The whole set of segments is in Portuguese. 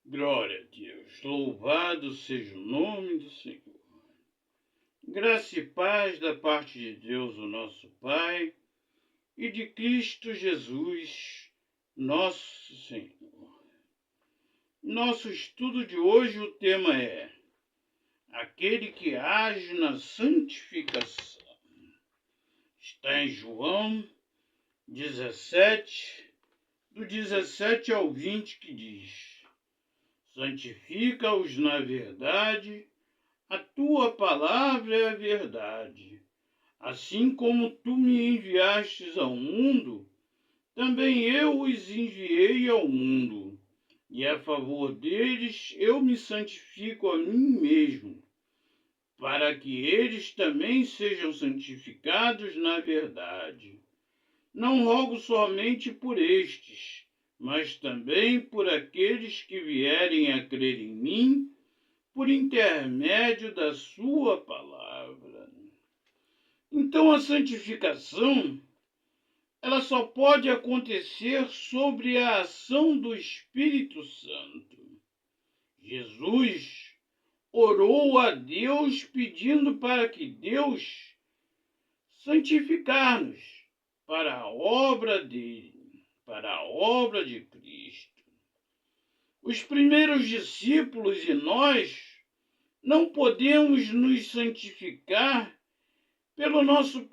Glória a Deus, louvado seja o nome do Senhor. Graça e paz da parte de Deus, o nosso Pai, e de Cristo Jesus, nosso Senhor. Nosso estudo de hoje, o tema é aquele que age na santificação. Está em João 17, do 17 ao 20, que diz: santifica-os na verdade, a tua palavra é a verdade. Assim como tu me enviastes ao mundo, também eu os enviei ao mundo. E a favor deles eu me santifico a mim mesmo, para que eles também sejam santificados na verdade. Não rogo somente por estes, mas também por aqueles que vierem a crer em mim, por intermédio da sua palavra. Então a santificação, ela só pode acontecer sobre a ação do Espírito Santo. Jesus orou a Deus pedindo para que Deus santificar-nos para a obra dele, para a obra de Cristo. Os primeiros discípulos e nós não podemos nos santificar pelo nosso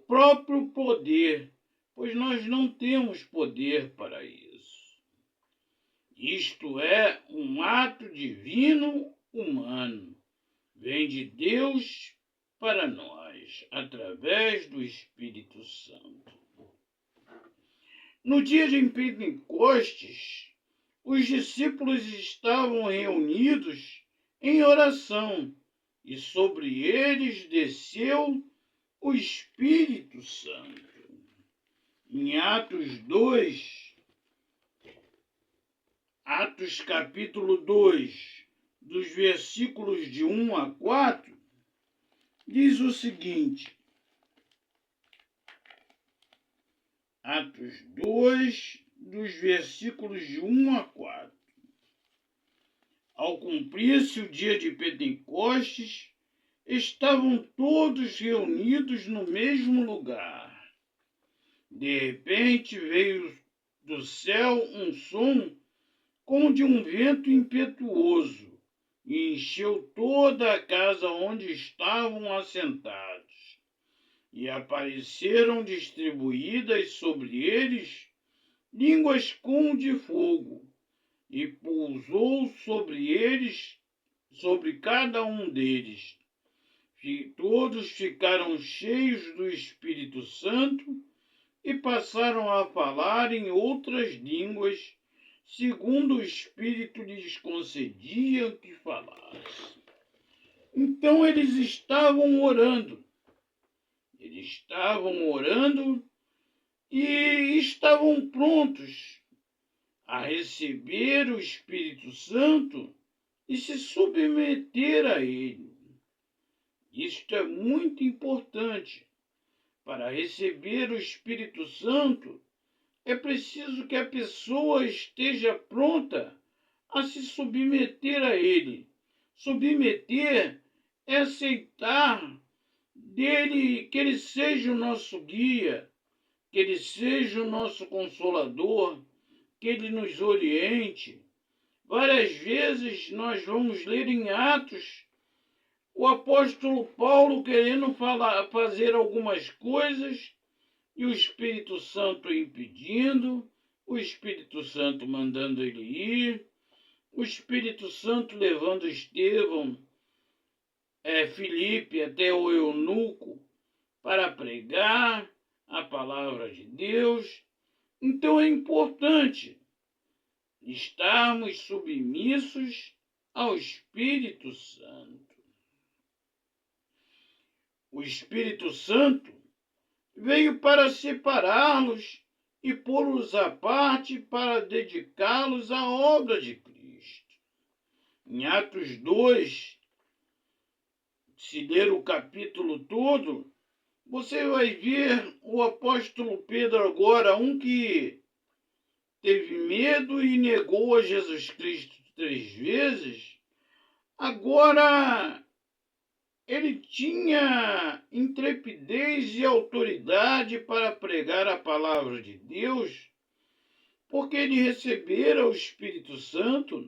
próprio poder, pois nós não temos poder para isso. Isto é um ato divino humano, vem de Deus para nós, através do Espírito Santo. No dia de Pentecostes, os discípulos estavam reunidos em oração, e sobre eles desceu o Espírito Santo. Em Atos capítulo 2, dos versículos de 1 a 4, diz o seguinte: Atos 2, dos versículos de 1 a 4. Ao cumprir-se o dia de Pentecostes, estavam todos reunidos no mesmo lugar. De repente veio do céu um som como de um vento impetuoso e encheu toda a casa onde estavam assentados. E apareceram distribuídas sobre eles línguas como de fogo, e pousou sobre eles, sobre cada um deles. E todos ficaram cheios do Espírito Santo e passaram a falar em outras línguas, segundo o Espírito lhes concedia que falassem. Então eles estavam orando. E estavam prontos a receber o Espírito Santo e se submeter a ele. Isto é muito importante. Para receber o Espírito Santo, é preciso que a pessoa esteja pronta a se submeter a ele. Submeter é aceitar dele, que ele seja o nosso guia, que ele seja o nosso consolador, que ele nos oriente. Várias vezes nós vamos ler em Atos o apóstolo Paulo querendo fazer algumas coisas e o Espírito Santo impedindo, o Espírito Santo mandando ele ir, o Espírito Santo levando Estevão, Filipe até o eunuco para pregar a palavra de Deus. Então é importante estarmos submissos ao Espírito Santo. O Espírito Santo veio para separá-los e pô-los à parte para dedicá-los à obra de Cristo. Em Atos 2, se ler o capítulo todo, você vai ver o apóstolo Pedro agora, um que teve medo e negou a Jesus Cristo 3 vezes, agora ele tinha intrepidez e autoridade para pregar a palavra de Deus, porque ele recebera o Espírito Santo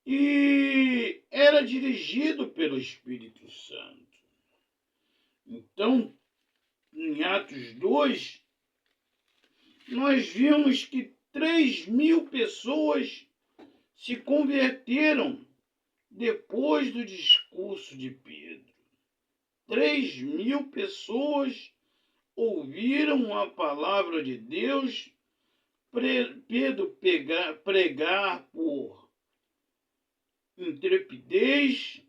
e era dirigido pelo Espírito Santo. Então, em Atos 2, nós vimos que 3.000 pessoas se converteram depois do discurso de Pedro. 3.000 pessoas ouviram a palavra de Deus, Pedro pregar por intrepidez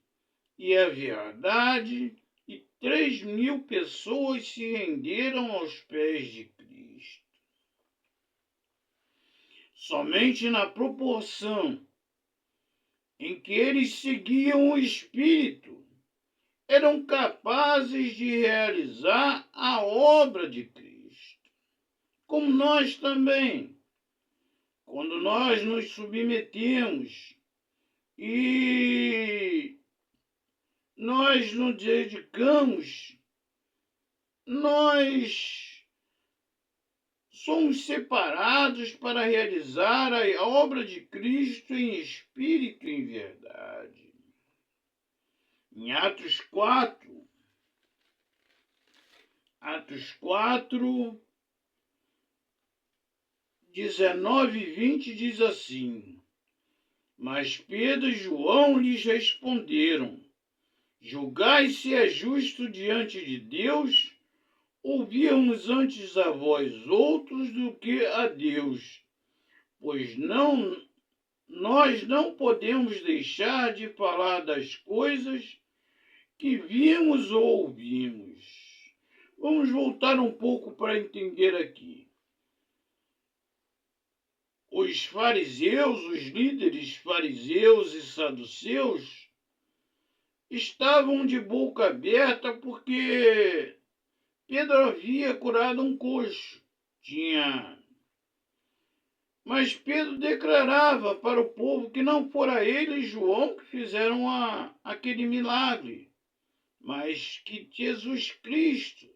e a verdade, e 3.000 pessoas se renderam aos pés de Cristo. Somente na proporção em que eles seguiam o Espírito, eram capazes de realizar a obra de Cristo. Como nós também, quando nós nos submetemos e nós nos dedicamos, nós somos separados para realizar a obra de Cristo em espírito e em verdade. Em Atos 4, 19 e 20 diz assim: Mas Pedro e João lhes responderam: Julgai se é justo diante de Deus ouvirmos antes a vós outros do que a Deus, pois nós não podemos deixar de falar das coisas que vimos ou ouvimos. Vamos voltar um pouco para entender aqui. Os fariseus, os líderes fariseus e saduceus, estavam de boca aberta porque Pedro havia curado um coxo. Mas Pedro declarava para o povo que não fora ele e João que fizeram aquele milagre, mas que Jesus Cristo,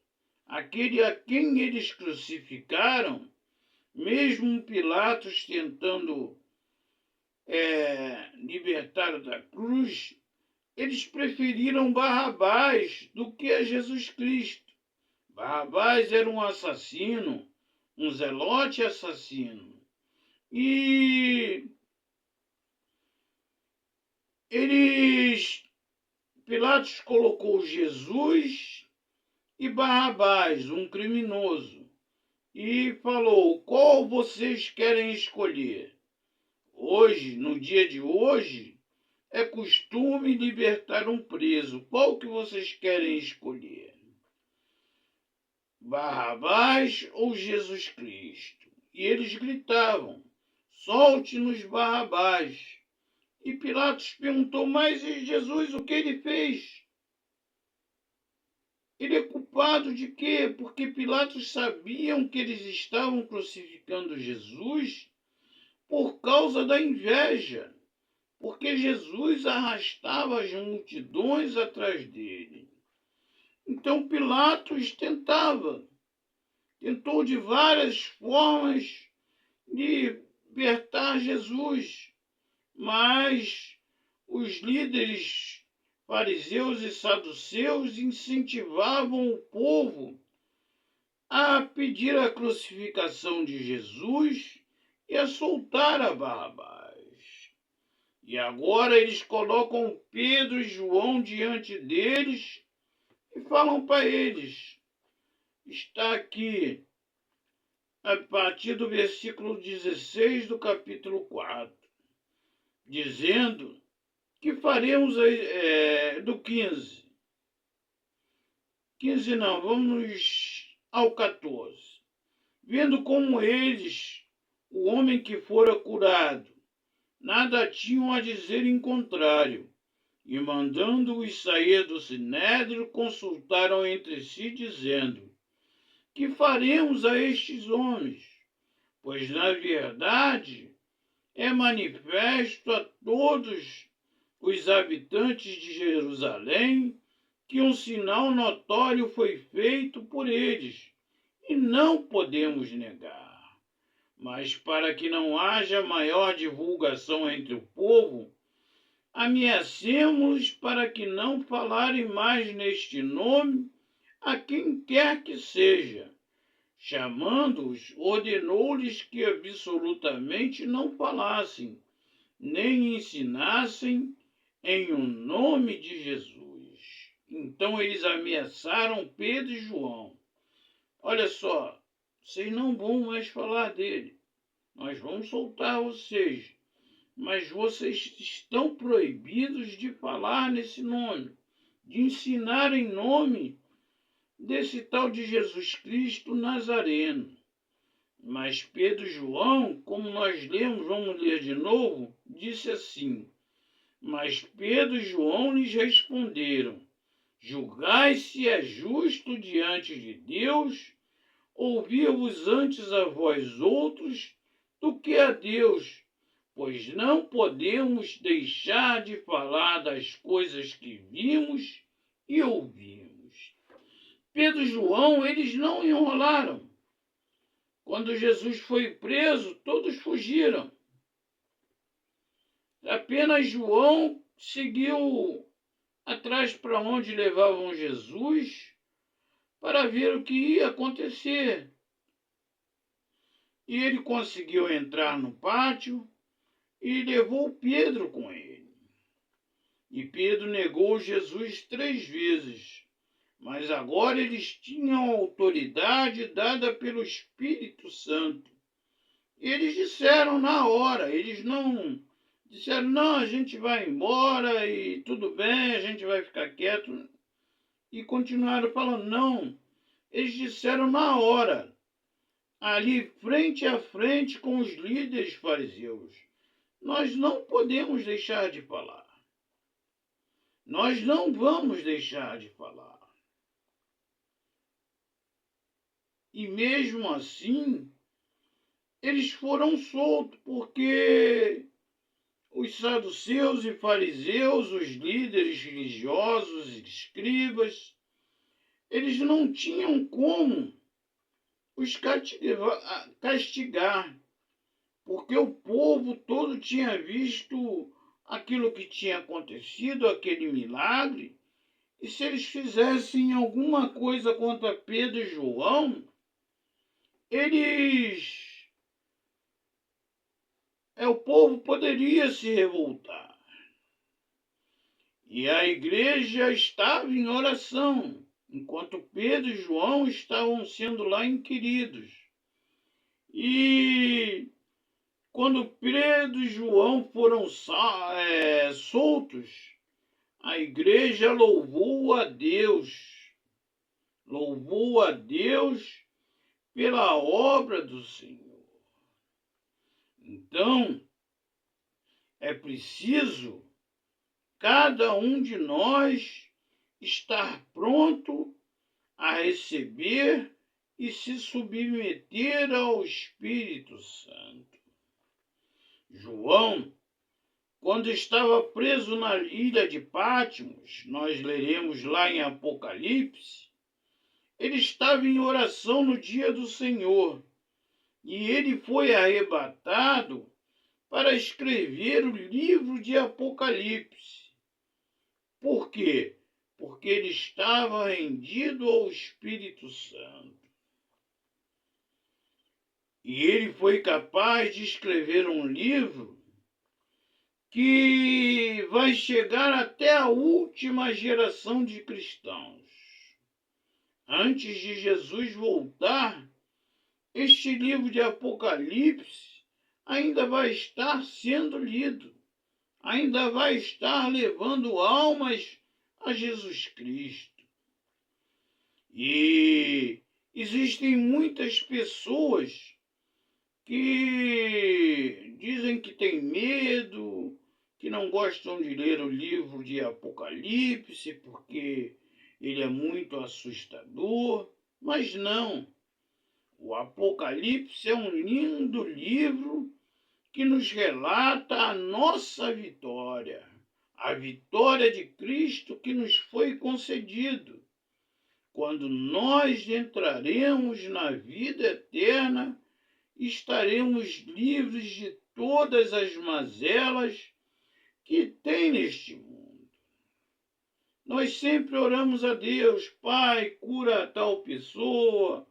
aquele a quem eles crucificaram, mesmo Pilatos tentando libertar da cruz, eles preferiram Barrabás do que a Jesus Cristo. Barrabás era um assassino, um zelote assassino. E Pilatos colocou Jesus e Barrabás, um criminoso, e falou: qual vocês querem escolher? Hoje, no dia de hoje, é costume libertar um preso. Qual que vocês querem escolher? Barrabás ou Jesus Cristo? E eles gritavam: solte-nos Barrabás. E Pilatos perguntou: mas Jesus, o que ele fez? Ele é culpado de quê? Porque Pilatos sabiam que eles estavam crucificando Jesus por causa da inveja, porque Jesus arrastava as multidões atrás dele. Então Pilatos tentou de várias formas libertar Jesus, mas os líderes fariseus e saduceus incentivavam o povo a pedir a crucificação de Jesus e a soltar a Barrabás. E agora eles colocam Pedro e João diante deles e falam para eles, está aqui, a partir do versículo 16 do capítulo 4, dizendo que faremos do 15. 15 não, vamos ao 14. Vendo como eles, o homem que fora curado, nada tinham a dizer em contrário, e mandando-os sair do sinédrio, consultaram entre si, dizendo: que faremos a estes homens? pois na verdade é manifesto a todos os habitantes de Jerusalém que um sinal notório foi feito por eles, e não podemos negar. Mas para que não haja maior divulgação entre o povo, ameacemos para que não falarem mais neste nome a quem quer que seja. Chamando-os, ordenou-lhes que absolutamente não falassem, nem ensinassem em o nome de Jesus. Então eles ameaçaram Pedro e João. Olha só, vocês não vão mais falar dele. Nós vamos soltar vocês. Mas vocês estão proibidos de falar nesse nome, de ensinar em nome desse tal de Jesus Cristo Nazareno. Mas Pedro e João, como nós lemos, vamos ler de novo, disse assim: Mas Pedro e João lhes responderam: Julgai se é justo diante de Deus ouvir-vos antes a vós outros do que a Deus, pois não podemos deixar de falar das coisas que vimos e ouvimos. Pedro e João, eles não enrolaram. Quando Jesus foi preso, todos fugiram. Apenas João seguiu atrás para onde levavam Jesus para ver o que ia acontecer. E ele conseguiu entrar no pátio e levou Pedro com ele. E Pedro negou Jesus 3 vezes. Mas agora eles tinham autoridade dada pelo Espírito Santo. Eles disseram na hora, eles não disseram, não, a gente vai embora e tudo bem, a gente vai ficar quieto. E continuaram falando, não. Eles disseram na hora, ali frente a frente com os líderes fariseus, nós não podemos deixar de falar. Nós não vamos deixar de falar. E mesmo assim, eles foram soltos, porque os saduceus e fariseus, os líderes religiosos e escribas, eles não tinham como os castigar, porque o povo todo tinha visto aquilo que tinha acontecido, aquele milagre, e se eles fizessem alguma coisa contra Pedro e João, o povo poderia se revoltar. E a igreja estava em oração, enquanto Pedro e João estavam sendo lá inquiridos. E quando Pedro e João foram soltos, a igreja louvou a Deus pela obra do Senhor. Então, é preciso cada um de nós estar pronto a receber e se submeter ao Espírito Santo. João, quando estava preso na ilha de Patmos, nós leremos lá em Apocalipse, ele estava em oração no dia do Senhor, e ele foi arrebatado para escrever o livro de Apocalipse. Por quê? Porque ele estava rendido ao Espírito Santo. E ele foi capaz de escrever um livro que vai chegar até a última geração de cristãos. Antes de Jesus voltar, este livro de Apocalipse ainda vai estar sendo lido, ainda vai estar levando almas a Jesus Cristo. E existem muitas pessoas que dizem que têm medo, que não gostam de ler o livro de Apocalipse porque ele é muito assustador, mas não. O Apocalipse é um lindo livro que nos relata a nossa vitória, a vitória de Cristo que nos foi concedido. Quando nós entraremos na vida eterna, estaremos livres de todas as mazelas que tem neste mundo. Nós sempre oramos a Deus: Pai, cura tal pessoa,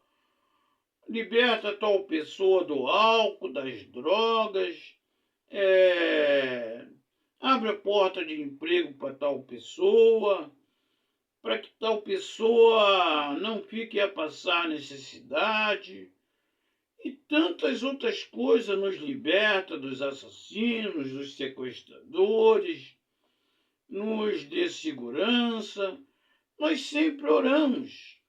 liberta tal pessoa do álcool, das drogas, abre a porta de emprego para tal pessoa, para que tal pessoa não fique a passar necessidade. E tantas outras coisas, nos liberta dos assassinos, dos sequestradores, nos dê segurança. Nós sempre oramos.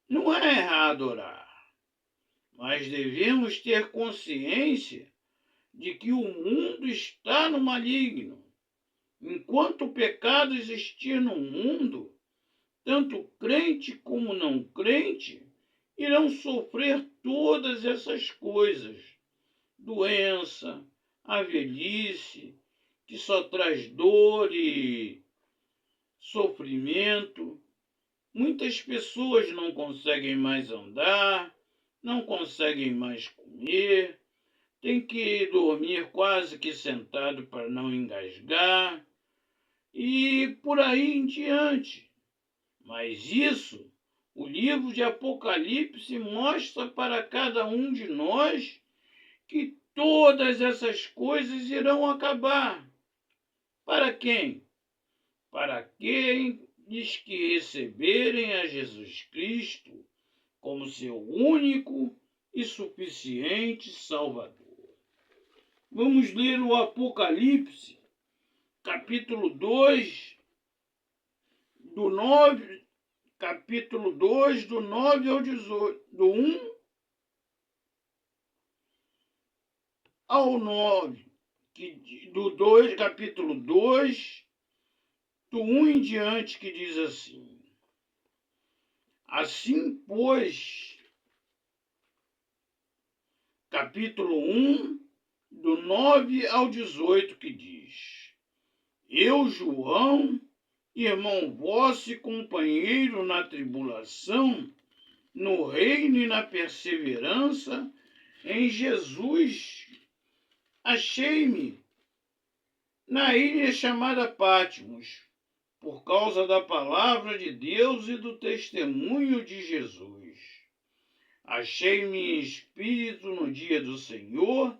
Não é errado orar, mas devemos ter consciência de que o mundo está no maligno. Enquanto o pecado existir no mundo, tanto crente como não crente irão sofrer todas essas coisas. Doença, a velhice, que só traz dor e sofrimento. Muitas pessoas não conseguem mais andar, não conseguem mais comer, tem que dormir quase que sentado para não engasgar, e por aí em diante. Mas isso, o livro de Apocalipse mostra para cada um de nós que todas essas coisas irão acabar. Para quem? Para aqueles que receberem a Jesus Cristo como seu único e suficiente Salvador. Vamos ler o Apocalipse, capítulo 2, capítulo 2, do 9 ao 18, do 1 ao 9, capítulo 2, do 1 em diante, que diz assim: Assim, pois, capítulo 1, do 9 ao 18, que diz: Eu, João, irmão vosso e companheiro na tribulação, no reino e na perseverança em Jesus, achei-me na ilha chamada Patmos, por causa da palavra de Deus e do testemunho de Jesus. Achei-me em espírito no dia do Senhor,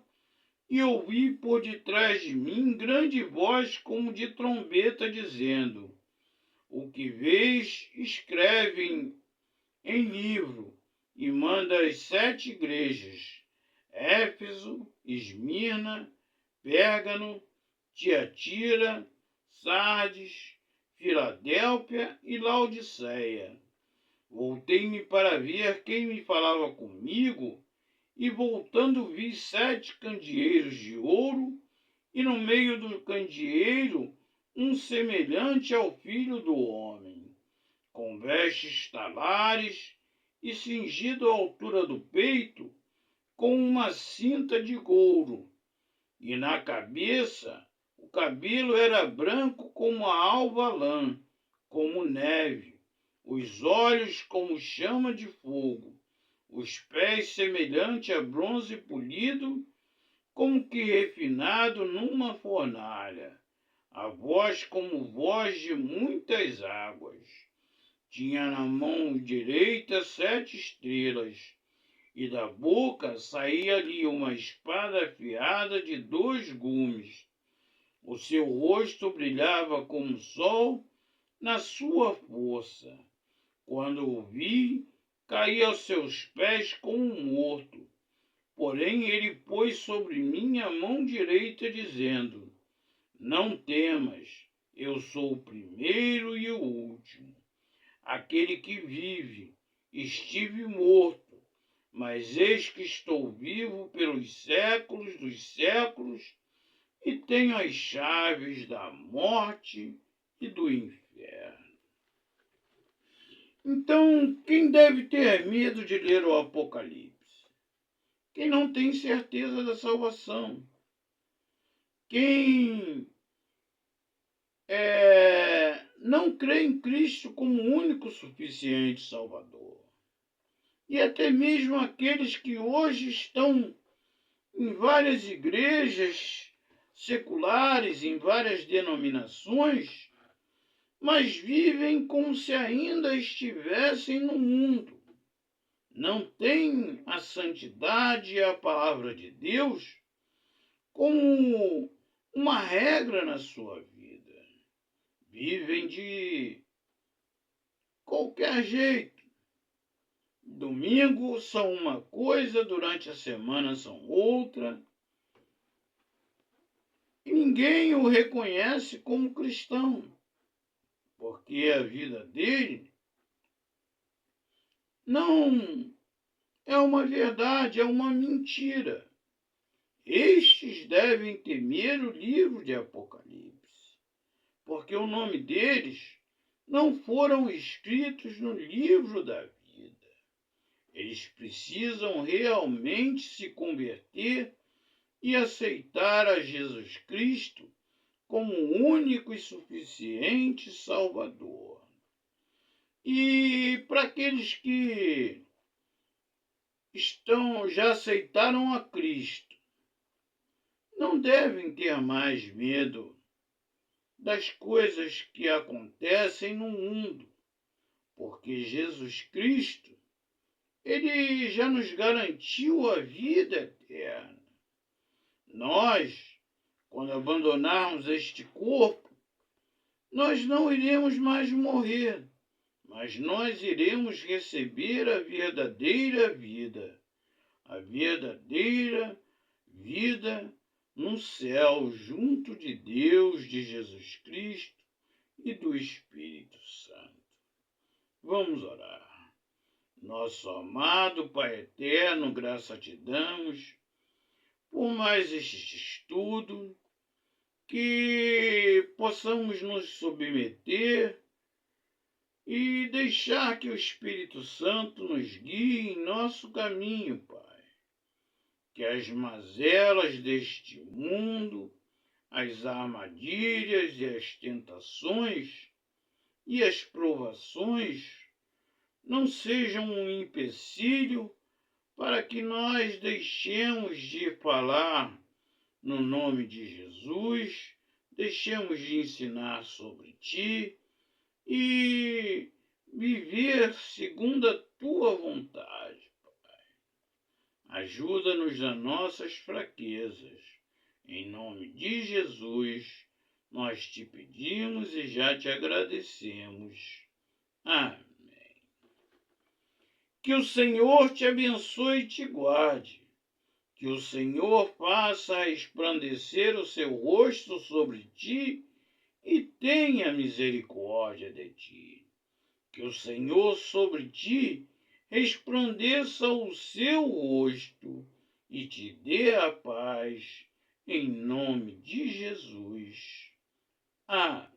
e ouvi por detrás de mim grande voz como de trombeta, dizendo: O que vês, escreve em livro, e manda às 7 igrejas: Éfeso, Esmirna, Pérgamo, Tiatira, Sardes, Filadélfia e Laodiceia. Voltei-me para ver quem me falava comigo, e voltando vi 7 candeeiros de ouro, e no meio do candeeiro um semelhante ao Filho do Homem, com vestes talares e cingido à altura do peito com uma cinta de couro, e na cabeça o cabelo era branco como a alva lã, como neve, os olhos como chama de fogo, os pés semelhante a bronze polido, como que refinado numa fornalha, a voz como voz de muitas águas. Tinha na mão direita 7 estrelas, e da boca saía-lhe uma espada afiada de 2 gumes. O seu rosto brilhava como o sol na sua força. Quando o vi, caí aos seus pés como um morto. Porém ele pôs sobre mim a mão direita, dizendo: Não temas, eu sou o primeiro e o último, aquele que vive. Estive morto, mas eis que estou vivo pelos séculos dos séculos, e tenho as chaves da morte e do inferno. Então, quem deve ter medo de ler o Apocalipse? Quem não tem certeza da salvação. Quem não crê em Cristo como único suficiente Salvador. E até mesmo aqueles que hoje estão em várias igrejas seculares, em várias denominações, mas vivem como se ainda estivessem no mundo. Não têm a santidade e a palavra de Deus como uma regra na sua vida. Vivem de qualquer jeito. Domingo são uma coisa, durante a semana são outra. E ninguém o reconhece como cristão, porque a vida dele não é uma verdade, é uma mentira. Estes devem temer o livro de Apocalipse, porque o nome deles não foram escritos no livro da vida. Eles precisam realmente se converter e aceitar a Jesus Cristo como o único e suficiente Salvador. E para aqueles que já aceitaram a Cristo, não devem ter mais medo das coisas que acontecem no mundo, porque Jesus Cristo, ele já nos garantiu a vida eterna. Nós, quando abandonarmos este corpo, nós não iremos mais morrer, mas nós iremos receber a verdadeira vida no céu, junto de Deus, de Jesus Cristo e do Espírito Santo. Vamos orar. Nosso amado Pai eterno, graça te damos por mais este estudo, que possamos nos submeter e deixar que o Espírito Santo nos guie em nosso caminho, Pai. Que as mazelas deste mundo, as armadilhas e as tentações e as provações não sejam um empecilho para que nós deixemos de falar no nome de Jesus, deixemos de ensinar sobre Ti e viver segundo a Tua vontade, Pai. Ajuda-nos nas nossas fraquezas. Em nome de Jesus, nós te pedimos e já te agradecemos. Amém. Que o Senhor te abençoe e te guarde. Que o Senhor faça resplandecer o seu rosto sobre ti e tenha misericórdia de ti. Que o Senhor sobre ti resplandeça o seu rosto e te dê a paz, em nome de Jesus. Amém.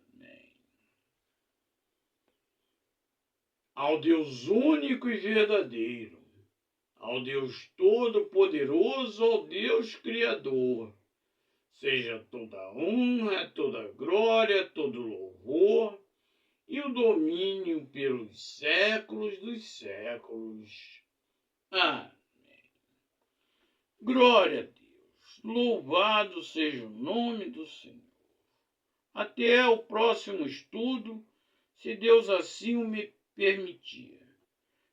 Ao Deus único e verdadeiro, ao Deus Todo-Poderoso, ao Deus Criador, seja toda honra, toda glória, todo louvor e o domínio pelos séculos dos séculos. Amém. Glória a Deus. Louvado seja o nome do Senhor. Até o próximo estudo, se Deus assim o me permitir.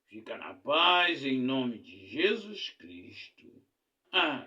Fica na paz, em nome de Jesus Cristo. Amém.